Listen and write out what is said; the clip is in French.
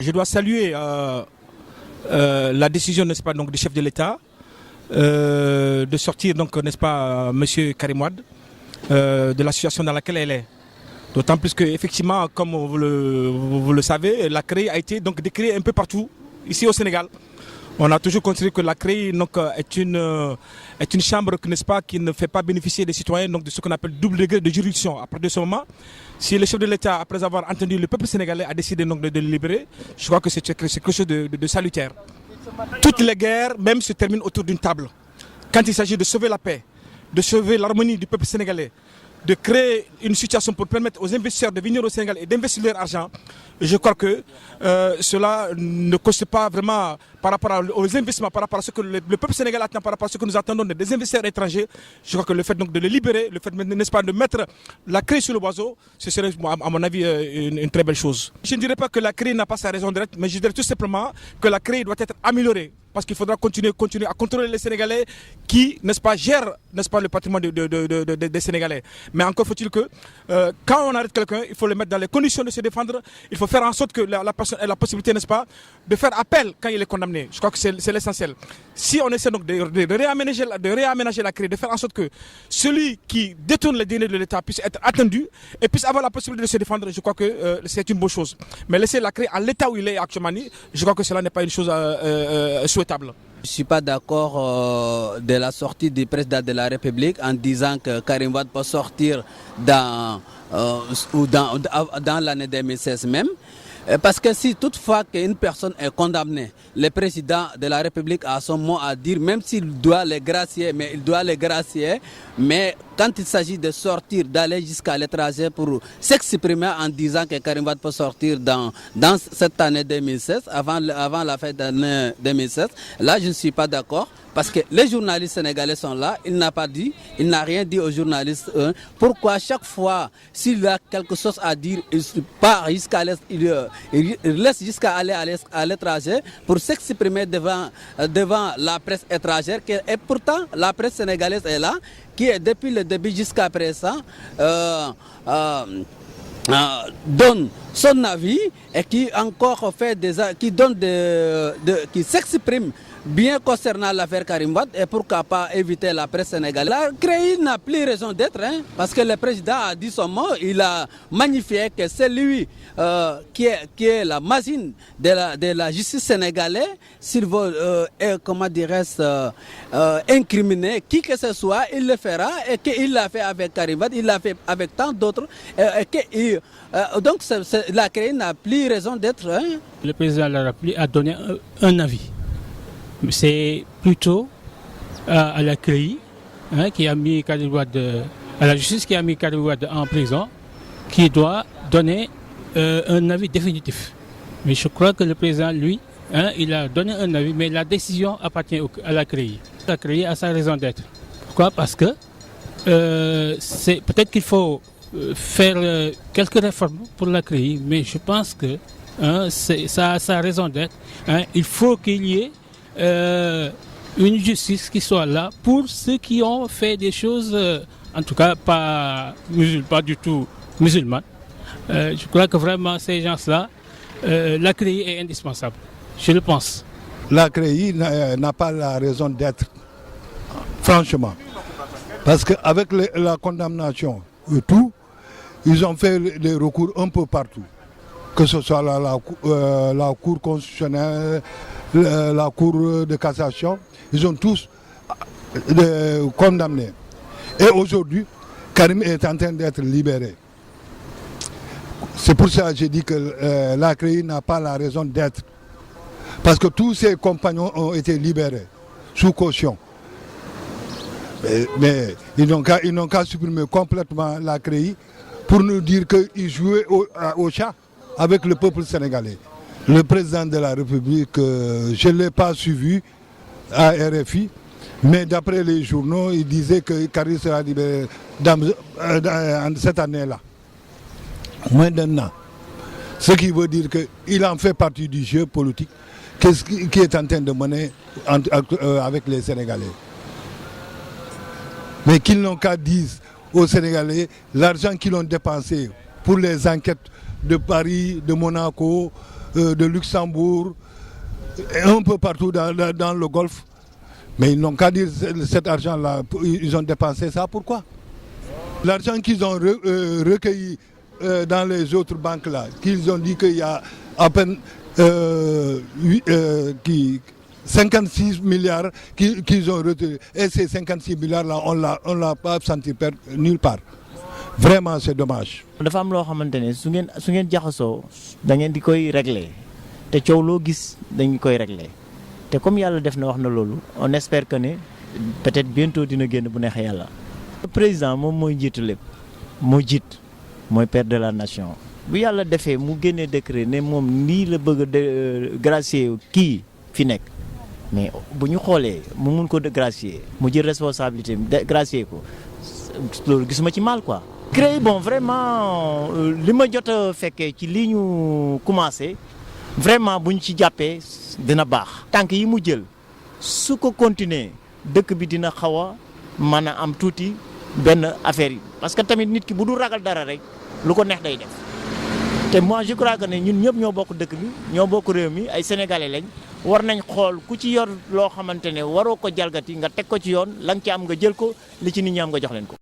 Je dois saluer la décision, n'est-ce pas, donc, du chef de l'État de sortir, donc, n'est-ce pas, Monsieur Karim Wade, de la situation dans laquelle elle est. D'autant plus qu'effectivement, comme vous le savez, la CREI a été donc décriée un peu partout, ici au Sénégal. On a toujours considéré que la CREI donc, est une chambre, n'est-ce pas, qui ne fait pas bénéficier des citoyens donc, de ce qu'on appelle double degré de juridiction. À partir de ce moment, si le chef de l'État, après avoir entendu le peuple sénégalais, a décidé donc, de le libérer, je crois que c'est quelque chose de salutaire. Toutes les guerres, même, se terminent autour d'une table. Quand il s'agit de sauver la paix, de sauver l'harmonie du peuple sénégalais, de créer une situation pour permettre aux investisseurs de venir au Sénégal et d'investir leur argent, je crois que cela ne coste pas vraiment par rapport aux investissements, par rapport à ce que le peuple sénégalais attend, par rapport à ce que nous attendons des investisseurs étrangers. Je crois que le fait donc de les libérer, le fait, n'est-ce pas, de mettre la CREI sur le oiseau, ce serait à mon avis une très belle chose. Je ne dirais pas que la CREI n'a pas sa raison d'être, mais je dirais tout simplement que la CREI doit être améliorée. Parce qu'il faudra continuer à contrôler les Sénégalais qui, n'est-ce pas, gèrent, n'est-ce pas, le patrimoine des Sénégalais. Mais encore faut-il que quand on arrête quelqu'un, il faut le mettre dans les conditions de se défendre. Il faut faire en sorte que la personne ait la possibilité, n'est-ce pas, de faire appel quand il est condamné. Je crois que c'est l'essentiel. Si on essaie donc de réaménager la CREI, de faire en sorte que celui qui détourne les deniers de l'État puisse être attendu et puisse avoir la possibilité de se défendre, je crois que c'est une bonne chose. Mais laisser la CREI à l'état où il est actuellement, je crois que cela n'est pas une chose souhaitable. Je ne suis pas d'accord de la sortie du président de la République en disant que Karim Wade peut sortir dans l'année 2016 même. Parce que si toutefois qu'une personne est condamnée, le président de la République a son mot à dire, même s'il doit les gracier, mais quand il s'agit de sortir, d'aller jusqu'à l'étranger pour s'exprimer en disant que Karim Wade peut sortir dans cette année 2016, avant la fin d'année 2016, là je ne suis pas d'accord. Parce que les journalistes sénégalais sont là, il n'a rien dit aux journalistes. Pourquoi chaque fois, s'il a quelque chose à dire, il part jusqu'à il laisse jusqu'à aller à l'étranger pour s'exprimer devant la presse étrangère. Et pourtant, la presse sénégalaise est là, qui est depuis le début jusqu'à présent donne son avis et qui encore fait qui s'exprime bien concernant l'affaire Karim Wade et pourquoi pas éviter la presse sénégalaise. La CREI n'a plus raison d'être, parce que le président a dit son mot, il a magnifié que c'est lui qui est la machine de la justice sénégalaise, s'il veut, comment dirais-je, incriminer qui que ce soit, il le fera et qu'il l'a fait avec Karim Wade, il l'a fait avec tant d'autres. Donc la CREI n'a plus raison d'être. Le président de la République a donné un avis. C'est plutôt à la CREI qui a mis Karim Wade, à la justice qui a mis Karim Wade en prison, qui doit donner un avis définitif. Mais je crois que le président, lui, il a donné un avis, mais la décision appartient à la CREI. La CREI a sa raison d'être. Pourquoi ? Parce que peut-être qu'il faut faire quelques réformes pour la CREI, mais je pense que ça a sa raison d'être. Il faut qu'il y ait une justice qui soit là pour ceux qui ont fait des choses, en tout cas pas du tout musulmanes. Je crois que vraiment ces gens-là, la CREI est indispensable, je le pense. La CREI n'a pas la raison d'être, franchement. Parce qu'avec la condamnation et tout, ils ont fait des recours un peu partout. Que ce soit la Cour constitutionnelle, la Cour de cassation, ils ont tous condamné. Et aujourd'hui, Karim est en train d'être libéré. C'est pour ça que j'ai dit que la CREI n'a pas la raison d'être. Parce que tous ses compagnons ont été libérés, sous caution. Mais ils n'ont qu'à supprimer complètement la CREI pour nous dire qu'ils jouaient au chat avec le peuple sénégalais. Le président de la République, je ne l'ai pas suivi à RFI, mais d'après les journaux, il disait que Karim sera libéré dans cette année-là. Moins d'un an. Ce qui veut dire qu'il en fait partie du jeu politique qui est en train de mener avec les Sénégalais. Mais qu'ils n'ont qu'à dire aux Sénégalais l'argent qu'ils ont dépensé pour les enquêtes de Paris, de Monaco, de Luxembourg, et un peu partout dans le Golfe. Mais ils n'ont qu'à dire cet argent-là, ils ont dépensé ça, pourquoi? L'argent qu'ils ont recueilli dans les autres banques là, qu'ils ont dit qu'il y a à peine 56 milliards qu'ils ont retenus. Et ces 56 milliards là, on l'a pas senti perdre nulle part. Vraiment c'est dommage. dafa am loo xamante ne su ngeen jaxasoo da ngeen di koy régler te coow loo gis dañu koy régler te comme yàlla def na wax na loolu on espère que ne peut-être bientôt dina génn bu neexee yàlla. Le président moom mooy njiitu lépp moo jiit mooy père de la nation bu yàlla defee mu génnee décret ne moom nii la bëgg a gracier kii fi nekk mais bu ñu xoolee mu mun ko gracier mu jël responsabilité gracier ko loolu gisuma ci mal quoi. CREI bon vraiment li ma jot a fekkee ci lii ñu commencé vraiment bu ñu ci jàppee dina baax. tànk yi mu jël su ko continuer dëkk bi dina xaw a mën a am tuuti benn affaire yi parce que tamit nit ki bu dul ragal dara rek lu ko neex day def te moi je crois que ne ñun ñëpp ñoo bokk dëkk bi ñoo bokk réew mi ay sénégalais lañ war nañ xool ku ci yor loo xamante ne waroo ko jalgati nga teg ko ci yoon la nga ci am nga jël ko li ci nit ñi am nga jox leen ko.